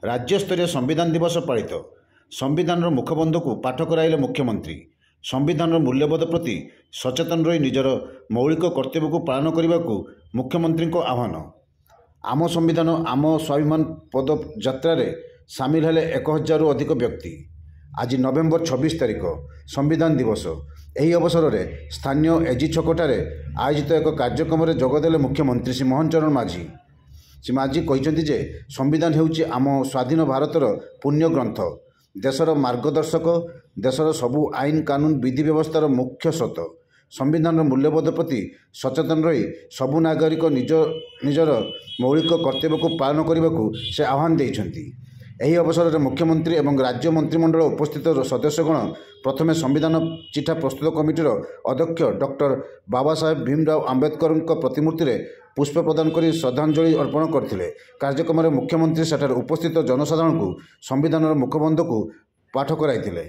राज्यस्तरीय संविधान दिवस पालित संविधान मुखबंध को पाठ कराइले मुख्यमंत्री। संविधान मूल्यबोध प्रति सचेतन रही निजर मौलिक कर्तव्य को पालन करने को मुख्यमंत्री को आह्वान। आम संविधान आम स्वाभिमान पदयात्रा सामिल हेले 1000 अधिक व्यक्ति। आज नवेम्बर 26 तारिख संविधान दिवस। यही अवसर में स्थानीय एजी छकटारे आयोजित एक कार्यक्रम में जोगदेले मुख्यमंत्री श्री मोहन चरण माझी। श्री माझी कहते जे संविधान हेउची आम स्वाधीन भारतर पुण्य ग्रंथ, देशर मार्गदर्शक, देशर सबु आईन कानून विधि व्यवस्थार मुख्य स्रोत। संविधान मूल्यबोध प्रति सचेतन रही सबु नागरिक निजर मौलिक कर्तव्य को पालन करने को से आह्वान देइछन्ति। यही अवसर में मुख्यमंत्री एवं राज्य मंत्रिमंडल उपस्थित सदस्यगण प्रथमे संविधान चिठा प्रस्तुत कमिटीर अध्यक्ष डॉक्टर बाबा साहेब भीमराव आंबेडकर प्रतिमूर्ति में पुष्प प्रदान कर श्रद्धांजलि अर्पण करथिले। कार्यक्रम में मुख्यमंत्री सेठार उपस्थित जनसाधारण को संविधान मुखबंध को पाठ कराइथिले।